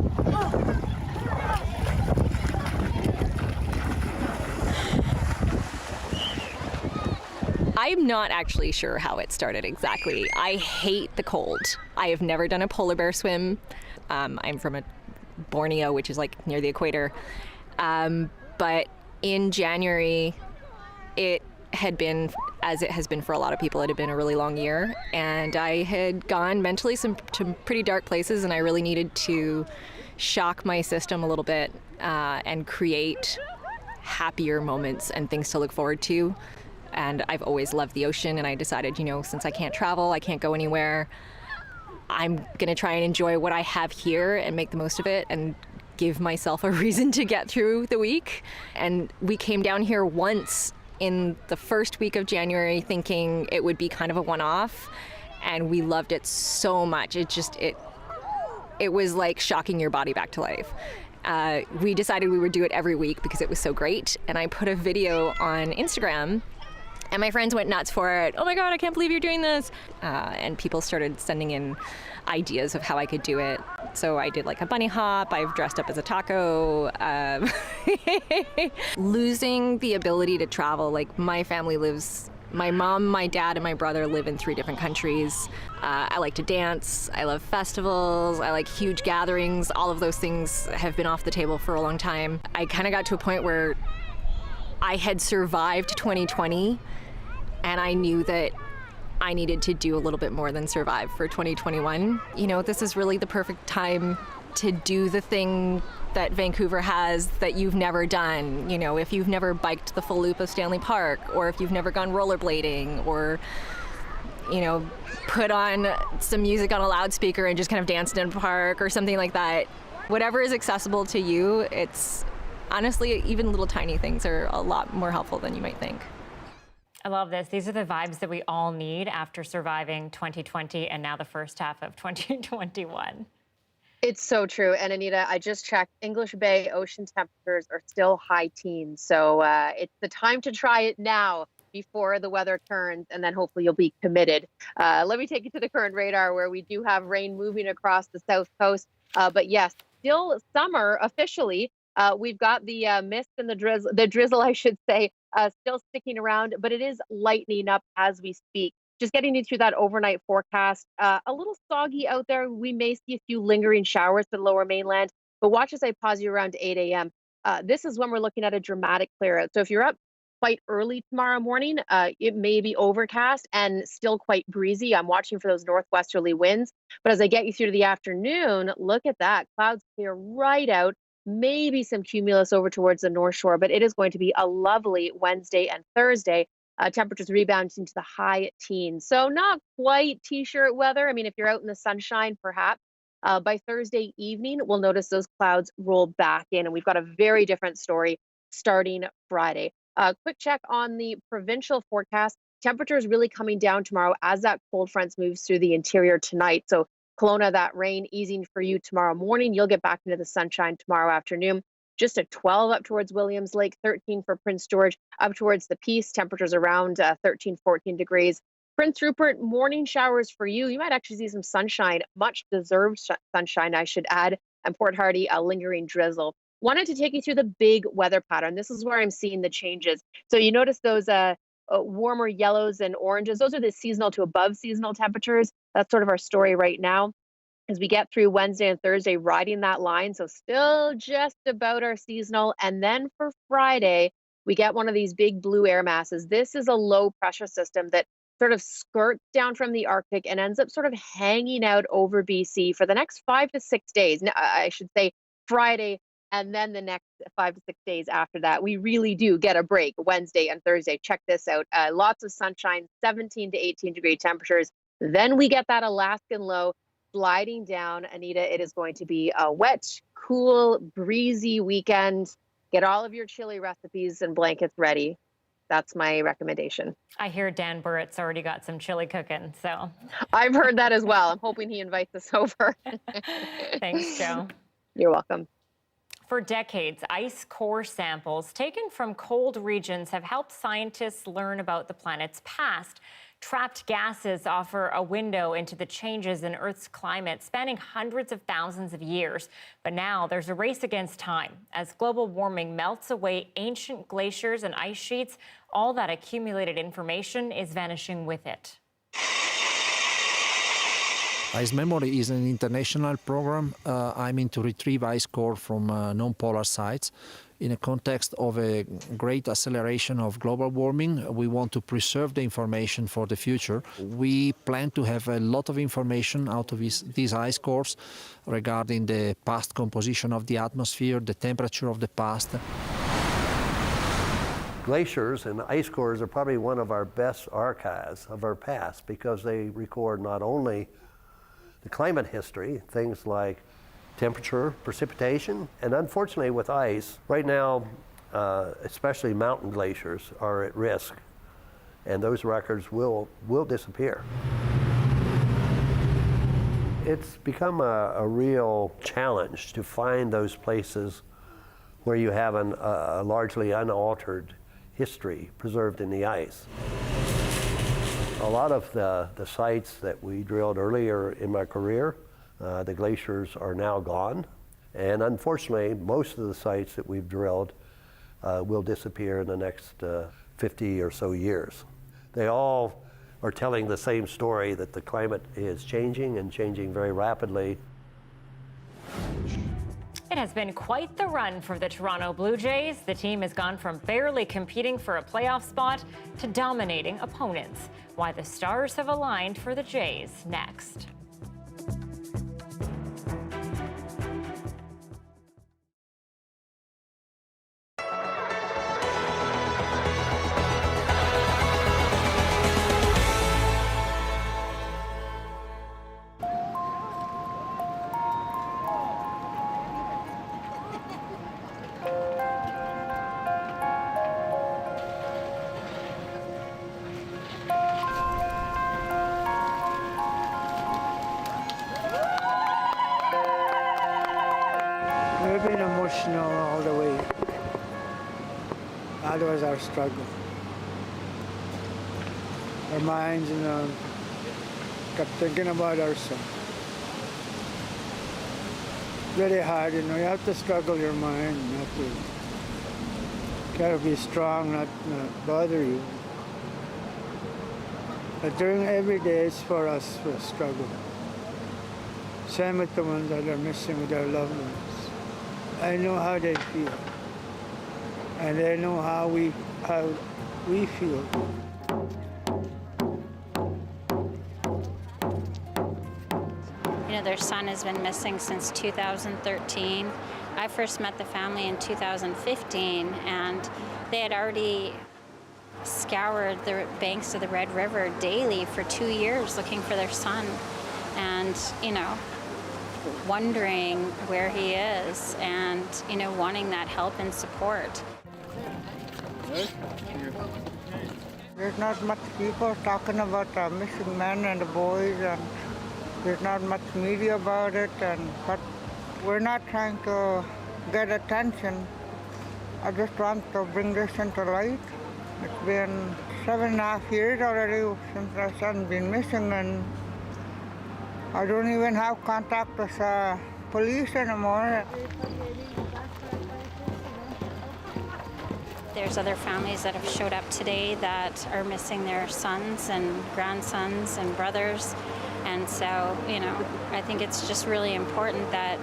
I'm not actually sure how it started exactly. I hate the cold. I have never done a polar bear swim. I'm from Borneo, which is like near the equator. But in January, it had been, as it has been for a lot of people, it had been a really long year. And I had gone mentally to pretty dark places, and I really needed to shock my system a little bit and create happier moments and things to look forward to. And I've always loved the ocean, and I decided, since I can't travel, I can't go anywhere, I'm gonna try and enjoy what I have here and make the most of it and give myself a reason to get through the week. And we came down here once in the first week of January thinking it would be kind of a one-off, and we loved it so much. It was like shocking your body back to life. We decided we would do it every week because it was so great, and I put a video on Instagram. And my friends went nuts for it. Oh my God, I can't believe you're doing this. And people started sending in ideas of how I could do it. So I did like a bunny hop. I've dressed up as a taco. Losing the ability to travel. Like my mom, my dad, and my brother live in 3 different countries. I like to dance. I love festivals. I like huge gatherings. All of those things have been off the table for a long time. I kind of got to a point where I had survived 2020, and I knew that I needed to do a little bit more than survive for 2021. This is really the perfect time to do the thing that Vancouver has that you've never done. If you've never biked the full loop of Stanley Park, or if you've never gone rollerblading, or, put on some music on a loudspeaker and just kind of danced in a park or something like that. Whatever is accessible to you, it's honestly, even little tiny things are a lot more helpful than you might think. I love this. These are the vibes that we all need after surviving 2020 and now the first half of 2021. It's so true. And Anita, I just checked. English Bay ocean temperatures are still high teens. So it's the time to try it now before the weather turns, and then hopefully you'll be committed. Let me take you to the current radar, where we do have rain moving across the south coast. But yes, still summer officially. We've got the mist and the drizzle, I should say, still sticking around, but it is lightening up as we speak. Just getting you through that overnight forecast. A little soggy out there. We may see a few lingering showers to the lower mainland, but watch as I pause you around 8 a.m. This is when we're looking at a dramatic clear out. So if you're up quite early tomorrow morning, it may be overcast and still quite breezy. I'm watching for those northwesterly winds. But as I get you through to the afternoon, look at that. Clouds clear right out. Maybe some cumulus over towards the North Shore, but it is going to be a lovely Wednesday and Thursday. Temperatures rebounding to the high teens. So not quite t-shirt weather. I mean, if you're out in the sunshine, perhaps. By Thursday evening, we'll notice those clouds roll back in, and we've got a very different story starting Friday. Quick check on the provincial forecast. Temperatures really coming down tomorrow as that cold front moves through the interior tonight. So Kelowna, that rain easing for you tomorrow morning. You'll get back into the sunshine tomorrow afternoon. Just a 12 up towards Williams Lake, 13 for Prince George, up towards the Peace. Temperatures around 13, 14 degrees. Prince Rupert, morning showers for you. You might actually see some sunshine, much deserved sunshine, I should add. And Port Hardy, a lingering drizzle. Wanted to take you through the big weather pattern. This is where I'm seeing the changes. So you notice those warmer yellows and oranges. Those are the seasonal to above seasonal temperatures. That's sort of our story right now as we get through Wednesday and Thursday, riding that line. So still just about our seasonal. And then for Friday, we get one of these big blue air masses. This is a low pressure system that sort of skirts down from the Arctic and ends up sort of hanging out over BC for the next 5 to 6 days. Now, I should say Friday, and then the next 5 to 6 days after that. We really do get a break Wednesday and Thursday. Check this out. Lots of sunshine, 17 to 18 degree temperatures. Then we get that Alaskan low sliding down. Anita, it is going to be a wet, cool, breezy weekend. Get all of your chili recipes and blankets ready. That's my recommendation. I hear Dan Burrett's already got some chili cooking, so. I've heard that as well. I'm hoping he invites us over. Thanks, Joe. You're welcome. For decades, ice core samples taken from cold regions have helped scientists learn about the planet's past. Trapped gases offer a window into the changes in Earth's climate spanning hundreds of thousands of years. But now there's a race against time. As global warming melts away ancient glaciers and ice sheets, all that accumulated information is vanishing with it. Ice Memory is an international program aiming to retrieve ice core from non-polar sites. In a context of a great acceleration of global warming, we want to preserve the information for the future. We plan to have a lot of information out of these ice cores regarding the past composition of the atmosphere, the temperature of the past. Glaciers and ice cores are probably one of our best archives of our past because they record not only the climate history, things like temperature, precipitation, and unfortunately with ice, right now, especially mountain glaciers are at risk, and those records will disappear. It's become a real challenge to find those places where you have a largely unaltered history preserved in the ice. A lot of the sites that we drilled earlier in my career, the glaciers are now gone. And unfortunately, most of the sites that we've drilled will disappear in the next 50 or so years. They all are telling the same story, that the climate is changing and changing very rapidly. It has been quite the run for the Toronto Blue Jays. The team has gone from barely competing for a playoff spot to dominating opponents. Why the stars have aligned for the Jays next. We've been emotional all the way. That was our struggle. Our minds, kept thinking about our son. Very hard, you have to struggle your mind, gotta be strong, not bother you. But during every day, it's for us to struggle. Same with the ones that are missing with their loved ones. I know how they feel, and I know how we feel. Their son has been missing since 2013. I first met the family in 2015, and they had already scoured the banks of the Red River daily for 2 years looking for their son, and wondering where he is, and wanting that help and support. There's not much people talking about the missing men and the boys, and there's not much media about it, but we're not trying to get attention. I just want to bring this into light. It's been 7.5 years already since our son's been missing, and I don't even have contact with police anymore. There's other families that have showed up today that are missing their sons and grandsons and brothers. And so, I think it's just really important that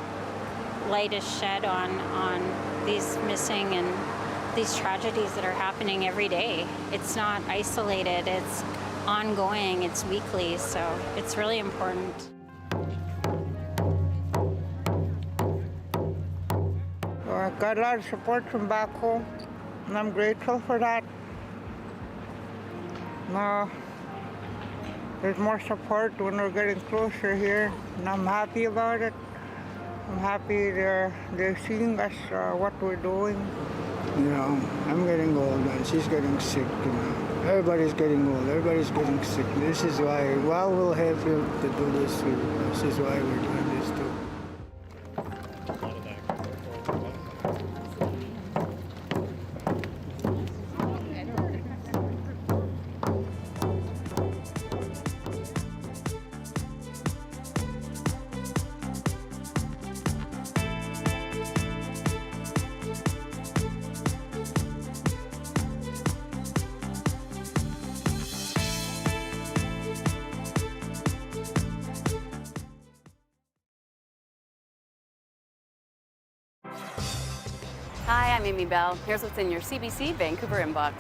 light is shed on these missing and these tragedies that are happening every day. It's not isolated, it's ongoing, it's weekly, so it's really important. I got a lot of support from back home, and I'm grateful for that. Now, there's more support when we're getting closer here, and I'm happy about it. I'm happy they're seeing us, what we're doing. I'm getting old and she's getting sick, Everybody's getting old, everybody's getting sick. This is why, we'll have you to do this. This is why we're doing this too. Hi, I'm Amy Bell. Here's what's in your CBC Vancouver inbox.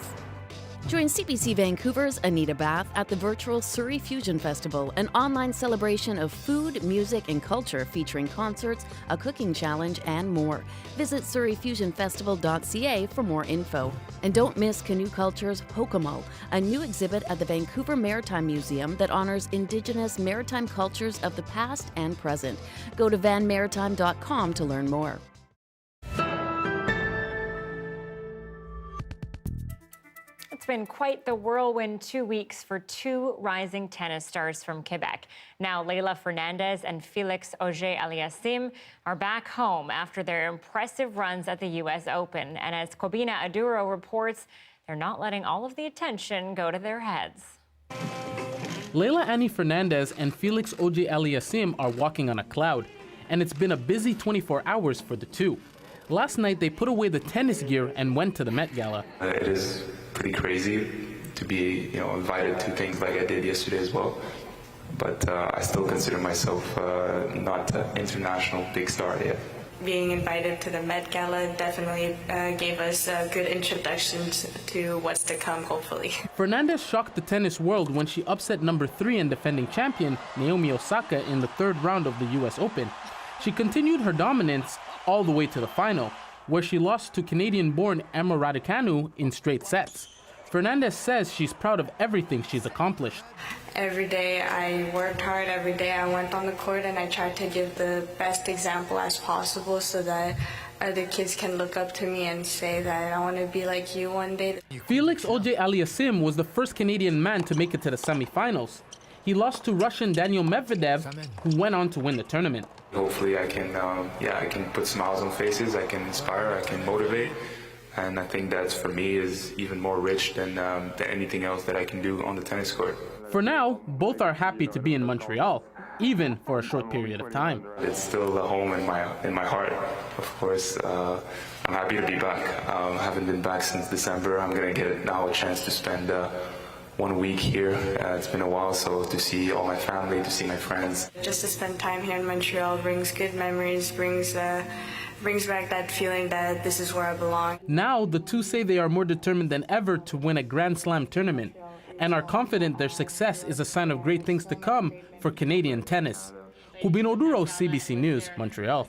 Join CBC Vancouver's Anita Bathe at the virtual Surrey Fusion Festival, an online celebration of food, music, and culture featuring concerts, a cooking challenge, and more. Visit surreyfusionfestival.ca for more info. And don't miss Canoe Culture's Hokomo, a new exhibit at the Vancouver Maritime Museum that honors Indigenous maritime cultures of the past and present. Go to vanmaritime.com to learn more. It's been quite the whirlwind 2 weeks for two rising tennis stars from Quebec. Now, Leylah Fernandez and Felix Auger-Aliassime are back home after their impressive runs at the U.S. Open. And as Kobina Aduro reports, they're not letting all of the attention go to their heads. Leylah Annie Fernandez and Felix Auger-Aliassime are walking on a cloud, and it's been a busy 24 hours for the two. Last night, they put away the tennis gear and went to the Met Gala. It is pretty crazy to be, invited to things like I did yesterday as well. But I still consider myself not an international big star yet. Being invited to the Met Gala definitely gave us a good introduction to what's to come, hopefully. Fernandez shocked the tennis world when she upset number 3 and defending champion Naomi Osaka in the third round of the U.S. Open. She continued her dominance all the way to the final, where she lost to Canadian-born Emma Raducanu in straight sets. Fernandez says she's proud of everything she's accomplished. Every day I worked hard, every day I went on the court and I tried to give the best example as possible so that other kids can look up to me and say that I want to be like you one day. Felix Auger-Aliassime was the first Canadian man to make it to the semifinals. He lost to Russian Daniil Medvedev, who went on to win the tournament. Hopefully I can put smiles on faces, I can inspire, I can motivate. And I think that's, for me, is even more rich than anything else that I can do on the tennis court. For now, both are happy to be in Montreal, even for a short period of time. It's still a home in my heart, of course. I'm happy to be back. I haven't been back since December. I'm going to get now a chance to spend 1 week here. It's been a while, so to see all my family, to see my friends. Just to spend time here in Montreal brings good memories, brings back that feeling that this is where I belong. Now, the two say they are more determined than ever to win a Grand Slam tournament and are confident their success is a sign of great things to come for Canadian tennis. Kobina Aduro, CBC News, Montreal.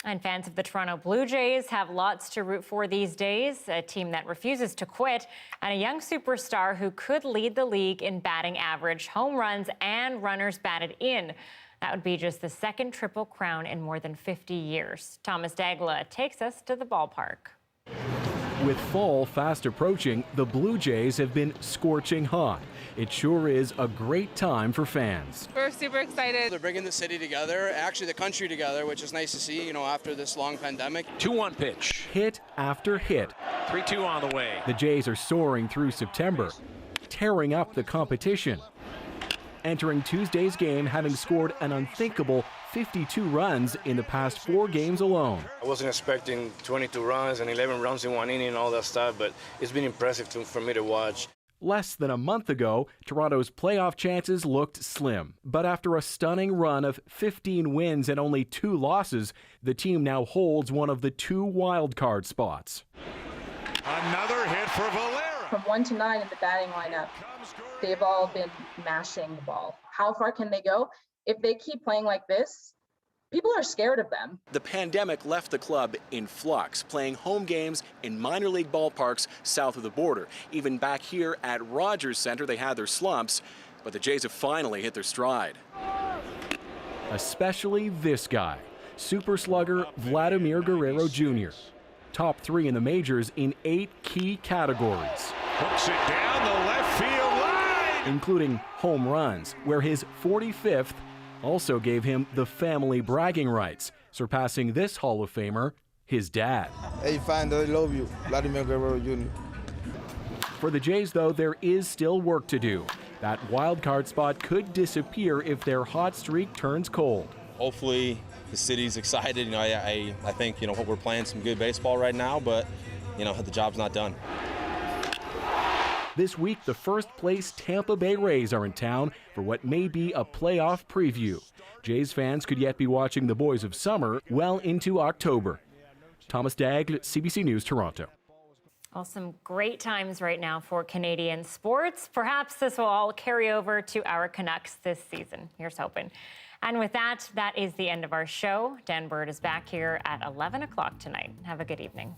And fans of the Toronto Blue Jays have lots to root for these days, a team that refuses to quit, and a young superstar who could lead the league in batting average, home runs, and runners batted in. That would be just the second Triple Crown in more than 50 years. Thomas Dagla takes us to the ballpark. With fall fast approaching, the Blue Jays have been scorching hot. It sure is a great time for fans. We're super excited. They're bringing the city together, actually the country together, which is nice to see, after this long pandemic. 2-1 pitch. Hit after hit. 3-2 on the way. The Jays are soaring through September, tearing up the competition. Entering Tuesday's game having scored an unthinkable 52 runs in the past 4 games alone. I wasn't expecting 22 runs and 11 runs in 1 inning and all that stuff, but it's been impressive for me to watch. Less than a month ago, Toronto's playoff chances looked slim. But after a stunning run of 15 wins and only 2 losses, the team now holds one of the 2 wildcard spots. Another hit for Valera. From 1 to 9 in the batting lineup, they've all been mashing the ball. How far can they go? If they keep playing like this, people are scared of them. The pandemic left the club in flux, playing home games in minor league ballparks south of the border. Even back here at Rogers Center, they had their slumps, but the Jays have finally hit their stride. Especially this guy, super slugger Vladimir Guerrero Jr. top 3 in the majors in 8 key categories. Hooks it down the left field line, including home runs, where his 45th also gave him the family bragging rights, surpassing this Hall of Famer, his dad. Hey, fine, I love you, Vladimir Guerrero Jr. For the Jays, though, there is still work to do. That wild card spot could disappear if their hot streak turns cold. Hopefully the city's excited. You know, I think, you know, we're playing some good baseball right now, but, you know, the job's not done. This week, the first-place Tampa Bay Rays are in town for what may be a playoff preview. Jays fans could yet be watching the boys of summer well into October. Thomas Daigle, CBC News, Toronto. Well, some great times right now for Canadian sports. Perhaps this will all carry over to our Canucks this season. Here's hoping. And with that, that is the end of our show. Dan Bird is back here at 11 o'clock tonight. Have a good evening.